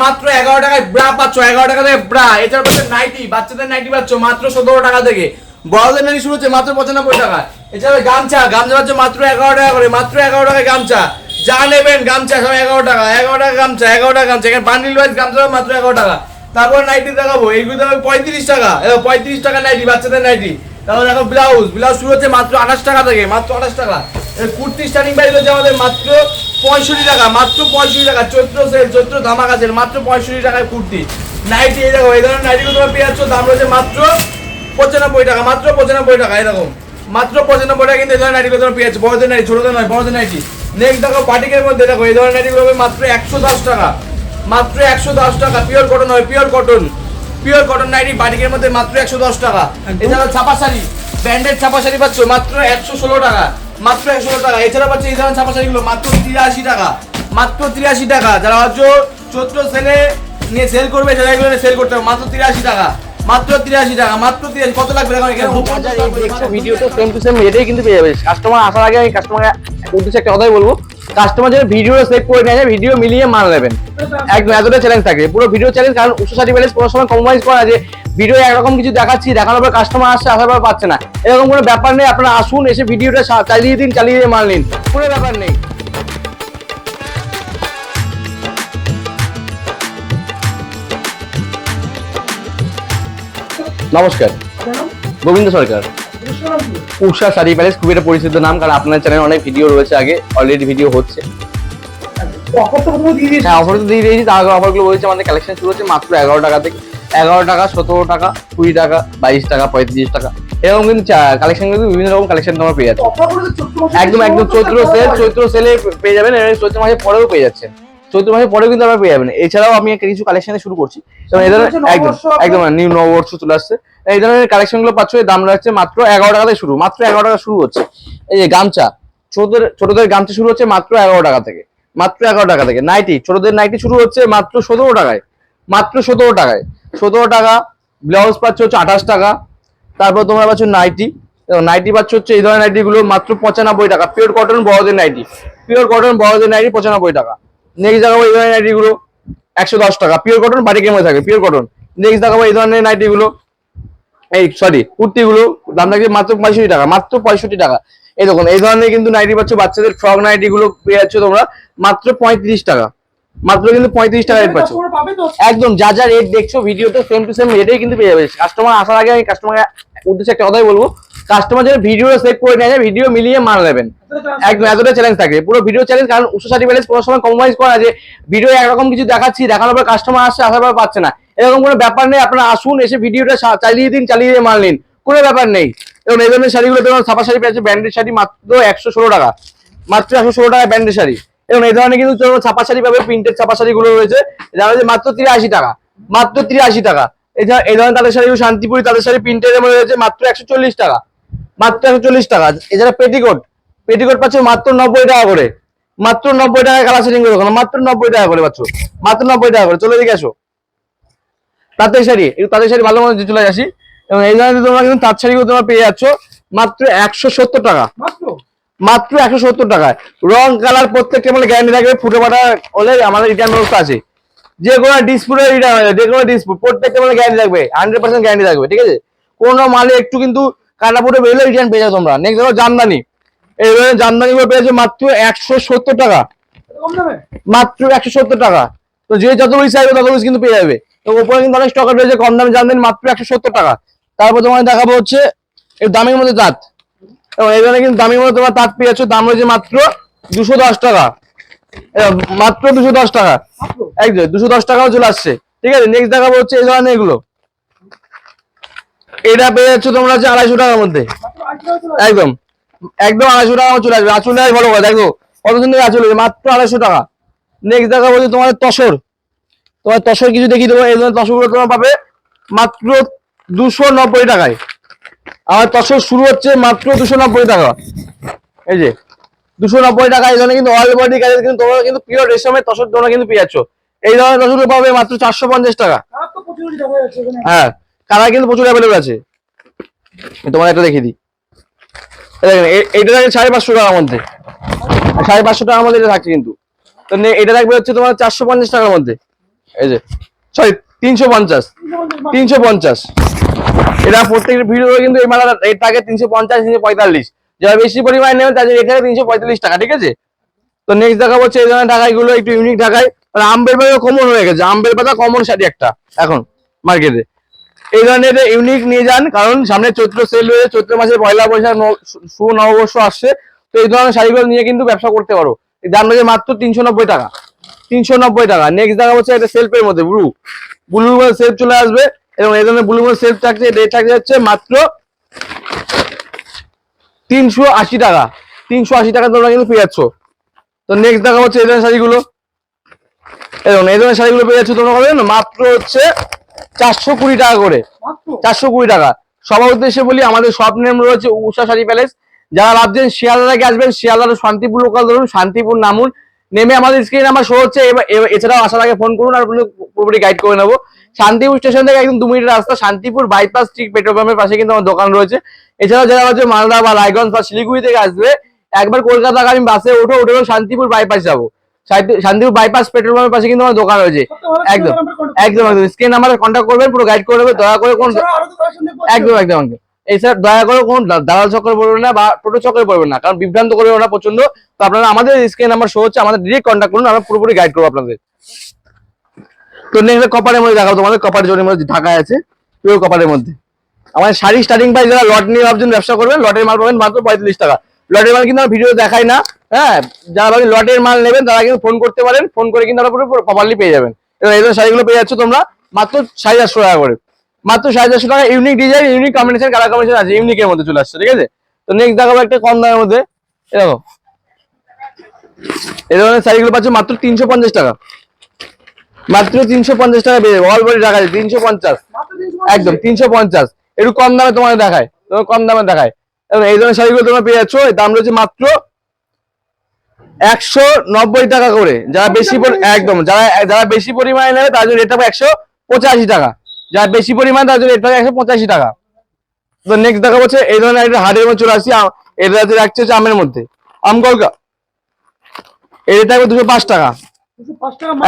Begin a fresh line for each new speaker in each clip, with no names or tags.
মাত্র 11 টাকায় ব্রা পাচ্ছ, 11 টাকা থেকে ব্রা। এছাড়া পাচ্ছ নাইটি, বাচ্চাদের নাইটি পাচ্ছ মাত্র 17 টাকা থেকে। বড়দের নাইটি শুরু হচ্ছে মাত্র 95 টাকা। এছাড়া গামছা পাচ্ছ মাত্র 11 টাকা করে, মাত্র 11 টাকায় গামছা। যা নেবেন গামছা সব 11 টাকা, 11 টাকা গামছা, 11 টাকা গামছা। এখানে বান্ডিল ওয়াইজ গামছা মাত্র 11 টাকা। তারপর নাইটি দেখাবো, এইগুলো দেখাবো 35 টাকা, 35 টাকা নাইটি, বাচ্চাদের নাইটি। তারপর দেখো ব্লাউজ শুরু হচ্ছে মাত্র 28 টাকা থেকে, মাত্র 28 টাকা। কুর্তি স্টার্টিং প্রাইস হচ্ছে আমাদের মাত্র 65 টাকা, মাত্র 65 টাকা। চৈত্র সেল, চৈত্র ধামাকা সেল, মাত্র 65 টাকায় কুর্তি। নাইটি এই দেখো, এই ধরনের নাইটিগুলো তোমরা পেয়ে যাচ্ছ, দাম রয়েছে মাত্র 95 টাকা, মাত্র 95 টাকা। এরকম মাত্র 95 টাকা কিন্তু এই ধরনের নাইটিগুলো তোমরা পেয়ে যাচ্ছ। বড়দের নাইটি, ছোটদের নয়, বড়দের নাইটি। নেক্সট দেখো বাটিকের মধ্যে দেখো, এই ধরনের নাইটিগুলো হবে মাত্র 110 টাকা, মাত্র 110 টাকা। পিওর কটন হয়, pure cotton, pure cotton nighty বাটিকের মধ্যে মাত্র 110 টাকা। এছাড়া ছাপা শাড়ি, ব্র্যান্ডেড ছাপা শাড়ি পাচ্ছ মাত্র 116 টাকা, মাত্র 116 টাকা। এছাড়া পাচ্ছ এই ধরনের ছাপা শাড়িগুলো মাত্র 83 টাকা, মাত্র 83 টাকা। যারা হচ্ছে চৈত্র সেলে নিয়ে সেল করবে, যারা এগুলো সেল করতে হবে, মাত্র 83 টাকা, মাত্র 83 টাকা, মাত্র 83। কত লাগবে এখন এখানে?
ভিডিওটা সেম টু সেম এটাই কিন্তু পেয়ে যাবে। কাস্টমার আসার আগে আমি কাস্টমারের উদ্দেশ্যে একটা কথাই বলবো, কাস্টমার যেন ভিডিওটা সেভ করে নিয়ে যায়, ভিডিও মিলিয়ে মাল নেবেন। একদম এতটা চ্যালেঞ্জ থাকে, পুরো ভিডিও চ্যালেঞ্জ। কারণ উৎস সার্টিফিকেট কোনো সময় কম্প্রোমাইজ করা যে ভিডিও একরকম কিছু দেখাচ্ছি, দেখানোর পর কাস্টমার আসছে, আসার পর পাচ্ছে না, এরকম কোনো ব্যাপার নেই। আপনারা আসুন, এসে ভিডিওটা চালিয়ে দিন, চালিয়ে দিয়ে মাল নিন, কোনো ব্যাপার নেই। নমস্কার, গোবিন্দ সরকার। উষা শাড়ি প্যালেস খুবই একটা পরিচিত নাম, কারণ আপনার চ্যানেলে অনেক ভিডিও রয়েছে, আগে অলরেডি ভিডিও হচ্ছে। হ্যাঁ, অফার তো দিয়ে দিয়েছি। তার আগে অফারগুলো বলেছি, আমাদের কালেকশন শুরু হচ্ছে মাত্র 11 টাকা থেকে। 11 টাকা, 17 টাকা, 20 টাকা, 22 টাকা, 35 টাকা, এরকম কিন্তু কালেকশন কিন্তু বিভিন্ন রকম কালেকশন তোমরা পেয়ে যাচ্ছ। একদম একদম চৈত্র সেল, চৈত্র সেলে পেয়ে যাবেন। চৈত্র মাসের পরেও পেয়ে যাচ্ছেন, চৈত্র মাসের পরেও কিন্তু আপনারা পেয়ে যাবেন। এছাড়াও আমি একটা কিছু কালেকশনে শুরু করছি, একদম একদম নিউ নববর্ষ চলে আসছে। এই ধরনের কালেকশন গুলো পাচ্ছ, দাম রাখছে মাত্র 11 টাকা থেকে শুরু, মাত্র 11 টাকা শুরু হচ্ছে। এই যে গামছা, ছোটদের গামছা শুরু হচ্ছে মাত্র 11 টাকা থেকে, মাত্র 11 টাকা থেকে। নাইটি, ছোটদের নাইটি শুরু হচ্ছে মাত্র 17 টাকায়, মাত্র 17 টাকায়, 17 টাকা। ব্লাউজ পাচ্ছ হচ্ছে 28 টাকা। তারপর তোমরা পাচ্ছ নাইটি, নাইটি পাচ্ছ হচ্ছে এই ধরনের নাইটি গুলো মাত্র 95 টাকা। পিওর কটন বড়দের নাইটি, পিওর কটন বড়দের নাইটি 95 টাকা। নেক্সট দেখাবো এই ধরনের নাইটি গুলো 110 টাকা, পিওর কটন বাটিকের মধ্যে থাকে, পিওর কটন। নেক্সট দেখাবো এই ধরনের নাইটি গুলো, এই সরি কুর্তি গুলো, দাম থাকবে মাত্র 65 টাকা, মাত্র 65 টাকা। এই দেখুন, এই ধরনের কিন্তু নাইটি পাচ্ছ, বাচ্চাদের ফ্রক নাইটি গুলো পেয়ে যাচ্ছ তোমরা মাত্র 35 টাকা, মাত্র কিন্তু 35 টাকা রেট পাচ্ছ। একদম যা যা রেট দেখছো ভিডিওতে সেম টু সেম রেটেই কিন্তু পেয়ে যাবে। কাস্টমার আসার আগে আমি কাস্টমারের উদ্দেশ্যে একটা কথাই বলবো, কাস্টমার যেন ভিডিওটা সেভ করে নিয়ে যায়, ভিডিও মিলিয়ে মাল নেবেন। একদম এতটা চ্যালেঞ্জ থাকে, পুরো ভিডিও চ্যালেঞ্জ। কারণ উৎস সার্টিফিকেট কোনো সময় কম্প্রোমাইজ করা যে ভিডিও একরকম কিছু দেখাচ্ছি, দেখানোর পর কাস্টমার আসছে, আসার পর পাচ্ছে না, এরকম কোনো ব্যাপার নেই। আপনারা আসুন, এসে ভিডিওটা চালিয়ে দিন, চালিয়ে দিয়ে মাল নিন, কোনো ব্যাপার নেই। এবং এই ধরনের শাড়িগুলো তোমার ছাপা শাড়ি পেয়েছে, ব্র্যান্ডেড শাড়ি মাত্র 116 টাকা, মাত্র 116 টাকা ব্র্যান্ডেড শাড়ি। এবং এই ধরনের কিন্তু ছাপা শাড়ি পাবে, প্রিন্টেড ছাপা শাড়ি গুলো রয়েছে, যা রয়েছে মাত্র 83 টাকা, মাত্র 83 টাকা। এই ধরনের তাদের শাড়িগুলো শান্তিপুরি তাদের শাড়ি প্রিন্টেড মধ্যে রয়েছে মাত্র 140 টাকা, মাত্র 140 টাকা। এছাড়া পেটিকোট, পেটিকোট পাচ্ছ মাত্র 90 টাকা করে, মাত্র 90 টাকা। কালার সেটিং করে দেখানো, মাত্র 90 টাকা করে পাচ্ছ, মাত্র 90 টাকা করে। চলে দিকে আসো। তাঁতের শাড়ি, একটু তাঁতের শাড়ি ভালো মতো চলে আসি। এবং এই ধরনের তোমরা কিন্তু তাঁত শাড়িগুলো তোমরা পেয়ে যাচ্ছ মাত্র 170 টাকা, মাত্র 170 টাকায়। রং কালার প্রত্যেকটা মানে গ্যারান্টি থাকবে, ফুটে ফাটা হলে আমাদের রিটার্ন ব্যবস্থা আছে। যে কোনো ডিসপুটে রিটার্ন হয়ে যাবে, যে কোনো ডিসপুট প্রত্যেকটা মানে গ্যারান্টি থাকবে, 100% গ্যারান্টি থাকবে, ঠিক আছে? কোনো মালে একটু কিন্তু কাটা ফুটে বেরোলে রিটার্ন পেয়ে যাবে তোমরা। নেক্সট দেখো জামদানি, এই ধরনের জামদানি গুলো পেয়েছো মাত্র 170 টাকা, মাত্র 170 টাকা। তো যে যত বেশি চাইবে তত বেশি কিন্তু পেয়ে যাবে। তো উপরে কিন্তু অনেক স্টক রয়েছে কম দামে জামদানি, মাত্র 170 টাকা। তারপর তোমাকে দেখাবো হচ্ছে এই দামের মধ্যে তাঁত, এবং এই ধরনের কিন্তু দামের মধ্যে তোমার তাঁত পেয়ে যাচ্ছ, দাম রয়েছে মাত্র 210 টাকা, মাত্র 210 টাকা, একদম 210 টাকাও চলে আসছে, ঠিক আছে? নেক্সট দেখাবো হচ্ছে এই ধরনের এগুলো, এটা পেয়ে যাচ্ছ তোমরা হচ্ছে 250 টাকার মধ্যে, একদম একদম 250 টাকা চলে আসবে। আঁচলটাই ভালো কথা, দেখো কত সুন্দর আঁচল, মাত্র 250 টাকা। নেক্সট দেখাবো হচ্ছে তোমার তসর, তোমার তসর কিছু দেখিয়ে দেবো। এই ধরনের তসর গুলো তোমার পাবে মাত্র 290 টাকায়। আমার তসর শুরু হচ্ছে মাত্র 290 টাকা, এই যে 290 টাকা। এই ধরনের কিন্তু অল বডি কাজের কিন্তু তোমরা কিন্তু পিওর রেশমের তসর তোমরা কিন্তু পেয়ে যাচ্ছ। এই ধরনের তসর পাবে মাত্র 450 টাকা। হ্যাঁ, কালার কিন্তু প্রচুর অ্যাভেলেবল আছে। তোমার একটা দেখিয়ে দিই, দেখেন এইটা থাকে 550 টাকার মধ্যে, 550 টাকার মধ্যে এটা থাকছে কিন্তু। তো এটা থাকবে হচ্ছে তোমার 450 টাকার মধ্যে, এই যে সরি 350 350 এটা প্রত্যেকটা ভিডিও কিন্তু এই মালার রেট থাকে 350 345, যারা বেশি পরিমাণে নেবেন তাদের রেট থাকে 345 টাকা, ঠিক আছে। তো নেক্সট দেখাবো হচ্ছে এই ধরনের ঢাকাই গুলো একটু ইউনিক ঢাকাই, আম্বের পাতা কমন হয়ে গেছে, আম্বের পাতা কমন শাড়ি একটা এখন মার্কেটে। এই ধরনের ইউনিক নিয়ে যান, কারণ সামনে চৈত্র সেল রয়েছে, চৈত্র মাসের পয়লা বৈশাখ শুভ নববর্ষ আসছে, তো এই ধরনের শাড়িগুলো নিয়ে কিন্তু ব্যবসা করতে পারো। এই দাম রয়েছে মাত্র 390 টাকা, 390 টাকা। নেক্সট দেখা হচ্ছে এটা সেলফের মধ্যে ব্লু সেলফ চলে আসবে, এবং এই ধরনের ব্লু সেলফ থাকছে, রেট থাকছে হচ্ছে মাত্র 380 টাকা, 380 টাকা তোমরা কিন্তু পেয়ে যাচ্ছ। তো নেক্সট দেখা হচ্ছে এই ধরনের শাড়িগুলো, এবং এই ধরনের শাড়িগুলো পেয়ে যাচ্ছ তোমরা পাবে না মাত্র হচ্ছে 420 টাকা করে, 420 টাকা। সবার উদ্দেশ্যে বলি, আমাদের শপ নেম রয়েছে উষা শাড়ি প্যালেস। যারা ভাবছেন শিয়ালদা থেকে আসবেন, শিয়ালদার শান্তিপুর লোকাল ধরুন, শান্তিপুর নামুন, নেমে আমাদের স্ক্রিনে নাম্বার শো হচ্ছে, এছাড়াও আসার আগে ফোন করুন, আর পুরোপুরি গাইড করে নেবো। শান্তিপুর স্টেশন থেকে একদম 2 মিনিটের রাস্তা, শান্তিপুর বাইপাস ঠিক পেট্রোল পাম্পের পাশে কিন্তু আমার দোকান রয়েছে। এছাড়াও যারা হচ্ছে মালদা বা রায়গঞ্জ বা শিলিগুড়ি থেকে আসবে, একবার কলকাতাগামী বাসে উঠে শান্তিপুর বাইপাস যাবো, শান্তিপুর বাইপাস পেট্রোল পাম্পের পাশে কিন্তু আমার দোকান রয়েছে। একদম একদম একদম স্ক্রিন নাম্বারে কন্ট্যাক্ট করবেন, পুরো গাইড করে দেবে। দয়া করে কোন একদম একদম একদম এই স্যার দয়া করে কোন দালাল চক্করে পড়বেন না বা টোটো চক্করে পড়বেন না, কারণ বিভ্রান্ত করবে ওরা প্রচন্ড। তো আপনারা আমাদের স্ক্রিন নাম্বার শো হচ্ছে, আমাদের ডিরেক্ট কন্ট্যাক্ট করুন, আমরা পুরোপুরি গাইড করবো আপনাদের। তো নেক্সট কপারের মধ্যে দেখাবো তোমাদের, কপার জোনের মধ্যে ঢাকা আছে পিওর কপারের মধ্যে। আমাদের শাড়ি স্টার্টিং প্রাইস, যারা লট নিয়ে ভাবছেন ব্যবসা করবেন, লটের মাল পাবেন মাত্র 45 টাকা। লটের মাল কিন্তু আমরা ভিডিও দেখাই না, হ্যাঁ, যারা ভাবেন লটের মাল নেবেন তারা কিন্তু ফোন করতে পারেন, ফোন করে কিন্তু আপনারা পুরো প্রপারলি পেয়ে যাবেন। এবং এই শাড়িগুলো পেয়ে যাচ্ছ তোমরা মাত্র 450 টাকা করে, মাত্র 450 টাকা। Unique design, unique combination, colour combination আছে, ইউনিকের মধ্যে চলে আসছে, ঠিক আছে। তো নেক্সট দেখাবো একটা কম দামের মধ্যে, দেখো এই ধরনের শাড়িগুলো পাচ্ছ মাত্র 350 টাকা, মাত্র 350 টাকা পেয়ে যাবে। অল বডি ঢাকা 350, একদম 350। একটু কম দামে তোমাদের দেখায়, তোমার কম দামে দেখায়। এবং এই ধরনের শাড়িগুলো তোমরা পেয়ে যাচ্ছ, দাম রয়েছে মাত্র 190 টাকা করে। যারা বেশি একদম যারা বেশি পরিমাণে নেবে তার জন্য রেট হবে 185 টাকা, যারা বেশি পরিমাণে তার জন্য রেট হবে 185 টাকা। তো নেক্সট দেখা হচ্ছে এই ধরনের একটা হার্ডের মধ্যে চলে আসছি, এটা রাখছে হচ্ছে আমের মধ্যে, আম কলকা, এই রেট হবে 205 টাকা,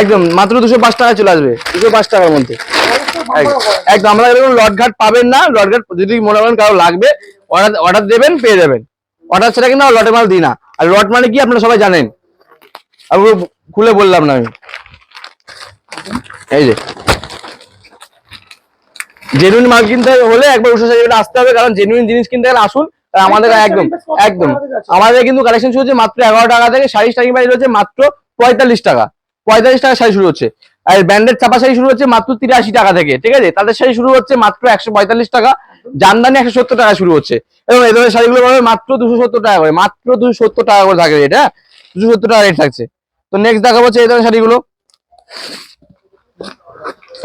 একদম মাত্র 205 টাকা চলে আসবে, 205 টাকার মধ্যে। একদম আমরা এরকম লট ঘাট পাবেন না, লট ঘাট যদি মনে করেন কারো লাগবে অর্ডার দেবেন, পেয়ে যাবেন। অর্ডার ছাড়া কিন্তু লটের মাল দিই না। আর লট মানে কি আপনারা সবাই জানেন, আমি খুলে বললাম না আমি। এই যে জেনুইন মাল কিনতে হলে একবার উষা শাড়ি আসতে হবে, কারণ জেনুইন জিনিস কিনতে গেলে আসুন। আমাদের একদম একদম আমাদের কিন্তু কালেকশন শুরু হচ্ছে মাত্র 11 টাকা থেকে, শাড়ি স্টার্টিং প্রাইস হচ্ছে মাত্র 45 টাকা, 45 টাকা শাড়ি শুরু হচ্ছে। আর ব্র্যান্ডেড ছাপা শাড়ি শুরু হচ্ছে মাত্র 83 টাকা থেকে, ঠিক আছে। তাদের শাড়ি শুরু হচ্ছে মাত্র 145 টাকা, জামদানি 170 টাকা শুরু হচ্ছে। এবং এই ধরনের শাড়িগুলো পাবে মাত্র 270 টাকা করে, মাত্র 270 টাকা করে থাকে রেট, হ্যাঁ 270 টাকা রেট থাকছে। তো নেক্সট দেখাবো হচ্ছে এই ধরনের শাড়িগুলো,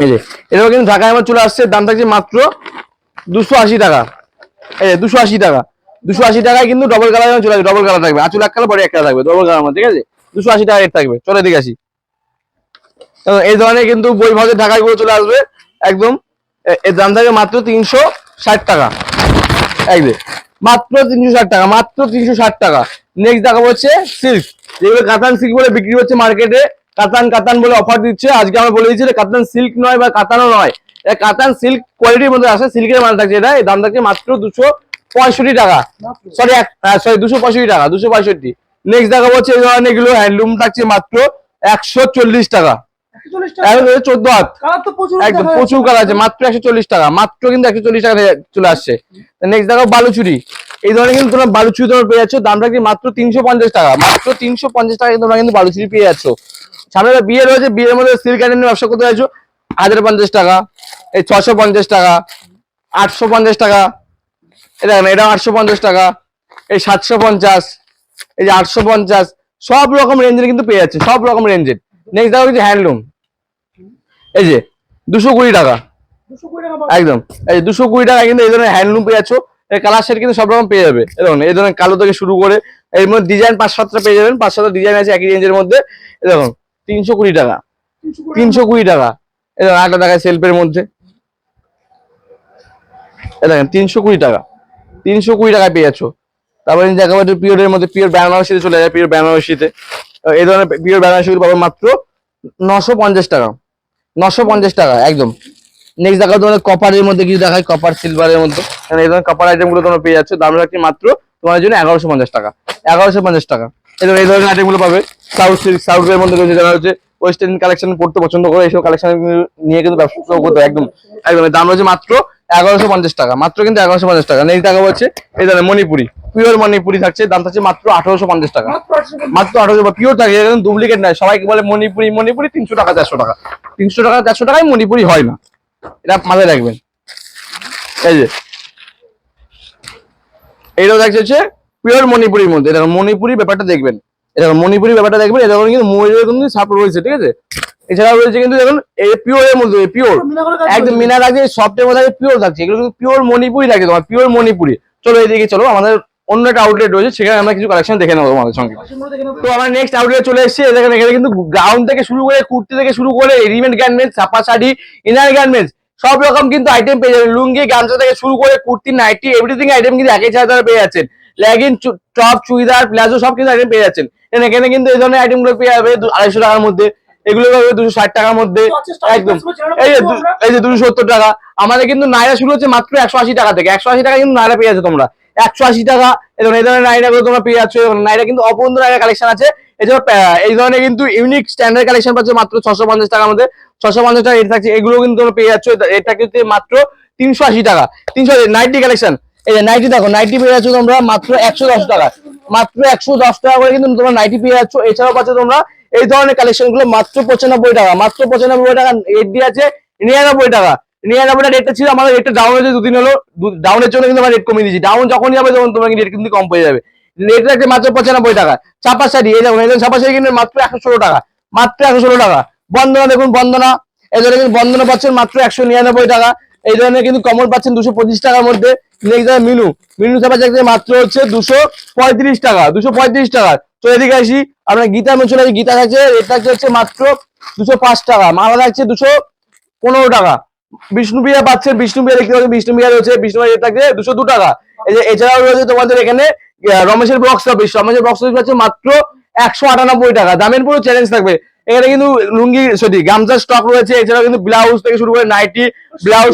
এই যে এটাও কিন্তু ঢাকায় আমার চলে আসছে, দাম থাকছে মাত্র 280 টাকা, এই 280 টাকা, 280 টাকায় কিন্তু ডবল কালার চলে আসবে, ডবল কালার থাকবে, আঁচল এক কালার বডি এক কালার থাকবে, ডবল কালার মধ্যে, ঠিক আছে। 280 টাকা রেট থাকবে। চলে দিকে আসি, এই ধরনের কিন্তু বই ভাজের ঢাকায় গুলো চলে আসবে একদম, এর দাম থাকবে মাত্র 360 টাকা, একদম মাত্র 360 টাকা, মাত্র 360 টাকা। নেক্সট দেখাবো হচ্ছে সিল্ক, যেগুলো কাতান সিল্ক বলে বিক্রি হচ্ছে মার্কেটে, কাতান বলে অফার দিচ্ছে। আজকে আমরা বলে দিচ্ছি কাতান সিল্ক নয় বা কাতানও নয়, কাতান সিল্ক কোয়ালিটির মধ্যে আসে, সিল্কের মাল থাকছে এটা। এই দাম থাকছে মাত্র 265 টাকা, সরি 265 টাকা, 265। নেক্সট দেখাবো হচ্ছে এই ধরনের এগুলো হ্যান্ডলুম থাকছে মাত্র 140 টাকা, 14 হাত, একদম প্রচুর কালার আছে, মাত্র 140 টাকা, মাত্র কিন্তু 140 টাকা চলে আসছে। নেক্সট দেখাবো বালুচুরি, এই ধরনের কিন্তু তোমরা বালুচুরি তোমরা পেয়ে যাচ্ছ, দামটা কি মাত্র 350 টাকা, মাত্র 350 টাকা তোমরা কিন্তু বালুচুরি পেয়ে যাচ্ছ। সামনে বিয়ে রয়েছে, বিয়ের মধ্যে সিল্ক আইটেম নিয়ে ব্যবসা করতে যাচ্ছ, 1050 টাকা, এই 650 টাকা, 850 টাকা, এটা 850 টাকা, এই 750, এই যে 850, সব রকম রেঞ্জের কিন্তু পেয়ে যাচ্ছে, সব রকম রেঞ্জের। নেক্সট দেখো হচ্ছে হ্যান্ডলুম, এই যে 220 টাকা, একদম এই 220 টাকা কিন্তু এই ধরনের হ্যান্ডলুম পেয়ে যাচ্ছ। এই কালার সেট কিন্তু সব রকম পেয়ে যাবে, দেখুন এই ধরনের কালো থেকে শুরু করে এর মধ্যে ডিজাইন 5-7টা পেয়ে যাবেন, 5-7টা ডিজাইন আছে একই রেঞ্জের মধ্যে। দেখুন 320 টাকা, 320 টাকা, এই দেখুন আরেকটা দেখায় সেলফের মধ্যে, এই দেখেন 320 টাকা, 320 টাকায় পেয়ে যাচ্ছ। তারপরে দেখাবো পিওরের মধ্যে, পিওর বেনারসিতে চলে যায়, পিওর বেনারসিতে এই ধরনের পিওর বেনারসি পাবো মাত্র 950 টাকা, 950 টাকা একদম। নেক্সট দেখা তোমাদের কপারের মধ্যে কিছু দেখায়, কপার সিলভারের মধ্যে, এই ধরনের কপার আইটেম গুলো তোমরা পেয়ে যাচ্ছ, দাম রাখছি মাত্র তোমার জন্য 1150 টাকা, 1150 টাকা। এই ধরনের আইটেম গুলো পাবে। সাউথ সিল্ক, সাউথের মধ্যে রয়েছে যারা হচ্ছে ওয়েস্টার্ন কালেকশন পড়তে পছন্দ করে, এইসব কালেকশন নিয়ে কিন্তু ব্যবসা করতে একদম একদম। দাম রয়েছে মাত্র 1150 টাকা, মাত্র কিন্তু 1150 টাকা। নেক্সট দেখা হচ্ছে এই ধরনের মণিপুরি, পিওর মণিপুরি থাকছে, দাম থাকছে মাত্র 1850 টাকা, মাত্র 1800। পিওর থাকে, ডুপ্লিকেট নয়। সবাইকে বলে মণিপুরি মণিপুরি, 300 টাকা 400 টাকা, 300 টাকা 400 টাকায় মণিপুরি হয় না, এটা মাথায় রাখবেন। এই যে এইটাও দেখছে হচ্ছে পিওর মণিপুরির মধ্যে, এটা মণিপুরি ব্যাপারটা দেখবেন, এটা মণিপুরি ব্যাপারটা দেখবেন। এটা কিন্তু ময়ূরের কিন্তু ছাপ রয়েছে, ঠিক আছে। এছাড়াও রয়েছে কিন্তু দেখুন এই পিওরের মধ্যে, পিওর একদম মিনা রাখছে, সফটের মধ্যে পিওর থাকছে, এগুলো কিন্তু পিওর মণিপুরি থাকে তোমার, পিওর মণিপুরি। চলো এইদিকে চলো, আমাদের অন্য একটা আউটলেট রয়েছে, সেখানে আমরা কিছু কালেকশন দেখে নেবো তোমাদের সঙ্গে। তো আমরা নেক্সট আউটলেট চলে এসেছি। এখানে কিন্তু গাউন থেকে শুরু করে, কুর্তি থেকে শুরু করে, রেডিমেড গার্মেন্টস, ছাপা শাড়ি, ইনার গার্মেন্টস, সব রকম কিন্তু আইটেম পেয়ে যাবেন। লুঙ্গি, গামছা থেকে শুরু করে কুর্তি, নাইটি, এভরিথিং আইটেম কিন্তু একই ছাড়া পেয়ে যাচ্ছেন। লেগিন, টপ, চুড়িদার, প্লাজো সব কিন্তু আইটেম পেয়ে যাচ্ছেন। এখানে কিন্তু এই ধরনের আইটেম গুলো পেয়ে যাবে 250 টাকার মধ্যে, এগুলো পাবে 260 টাকার মধ্যে একদম। এই যে 270 টাকা। আমাদের কিন্তু নাইরা শুরু হচ্ছে মাত্র 180 টাকা থেকে, 180 টাকা কিন্তু নাইরা পেয়ে যাচ্ছে তোমরা, 180 টাকা। এই ধরনের নাইরা গুলো তোমরা পেয়ে যাচ্ছ। নাইরা কিন্তু অপূর্ণ নাইরা কালেকশন আছে। এই ধরনের কিন্তু ইউনিক স্ট্যান্ডার্ড কালেকশন পাচ্ছ মাত্র 650 টাকার মধ্যে, 650 টাকা রেট থাকছে। এগুলো কিন্তু তোমরা পেয়ে যাচ্ছ, এটা কিন্তু মাত্র 380 টাকা। 300 নাইটি কালেকশন, এই যে নাইটি দেখো, নাইটি পেয়ে যাচ্ছ তোমরা মাত্র 110 টাকা, মাত্র 110 টাকা করে কিন্তু তোমরা নাইটি পেয়ে যাচ্ছ। এছাড়াও পাচ্ছ তোমরা এই ধরনের কালেকশন গুলো মাত্র 95 টাকা, মাত্র 95 টাকা রেট দিয়ে আছে। 99 টাকা, 99 টাকা রেটটা ছিল আমাদের, রেটটা ডাউন হয়েছে দুদিন হলো, ডাউনের জন্য কিন্তু আমরা রেট কমিয়ে দিয়েছি। ডাউন যখনই হবে তখন তোমার রেট কিন্তু কম পেয়ে যাবে। রেট রাখছে মাত্র 95 টাকা। চাপা শাড়ি, এই দেখুন, এই চাপা শাড়ি কিন্তু মাত্র 116 টাকা, মাত্র 116 টাকা। বন্দনা দেখুন, বন্দনা, এই ধরনের কিন্তু বন্দনা পাচ্ছেন মাত্র 199 টাকা। এই ধরনের কিন্তু কমল পাচ্ছেন 225 টাকার মধ্যে। মিনু, মিনু চাপা শাড়ি মাত্র হচ্ছে 235 টাকা, 235 টাকা। তো এদিকে আসি, আমরা গীতা চলে আসি। গীতা থাকছে, রেট থাকছে হচ্ছে মাত্র 205 টাকা, মালা থাকছে 215 টাকা। বিষ্ণুপ্রিয়া পাচ্ছে, বিষ্ণুপ্রিয়া দেখতে পাচ্ছেন, বিষ্ণুপ্রিয়া রয়েছে, বিষ্ণুপ্রিয়া রেট থাকছে 202 টাকা। এই যে এছাড়াও রয়েছে তোমাদের এখানে রমেশের বক্স অফিস, রমেশের বক্স অফিস পাচ্ছে মাত্র 198 টাকা। দামের পুরো চ্যালেঞ্জ থাকবে। এখানে কিন্তু লুঙ্গি, সরি, গামছার স্টক রয়েছে। এছাড়াও কিন্তু ব্লাউজ থেকে শুরু করে নাইটি, ব্লাউজ,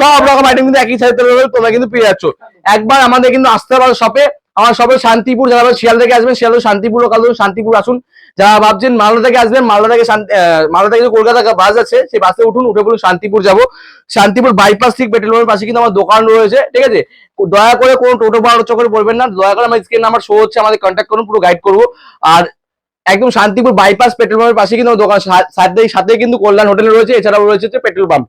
সব রকম আইটেম কিন্তু একই সাথে তোমরা কিন্তু পেয়ে যাচ্ছ। একবার আমাদের কিন্তু আসতে পারো শপে, আমার শপে শান্তিপুর, যারা শিয়াল থেকে আসবেন শিয়াল শান্তিপুর, শান্তিপুর আসুন। যারা ভাবছেন মালদা থেকে আসবেন, মালদা থেকে কলকাতা বাস আছে, সেই বাসে উঠুন, উঠে বলুন শান্তিপুর যাবো। শান্তিপুর বাইপাস ঠিক পেট্রোল পাম্পের পাশে কিন্তু আমার দোকান রয়েছে, ঠিক আছে। দয়া করে কোনো টোটো ভাড়া চক্করে পড়বেন না, দয়া করে আমার স্ক্রিন নাম্বার শো হচ্ছে, আমাদের কন্ট্যাক্ট করুন, পুরো গাইড করবো। আর একদম শান্তিপুর বাইপাস পেট্রোল পাম্পের পাশে কিন্তু দোকান, সাথে কিন্তু কল্যাণ হোটেল রয়েছে, এছাড়াও রয়েছে পেট্রোল পাম্প।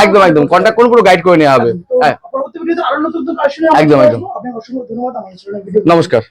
একদম একদম কন্ট্যাক্ট করুন, পুরো গাইড করে নেওয়া হবে। হ্যাঁ, একদম একদম। নমস্কার।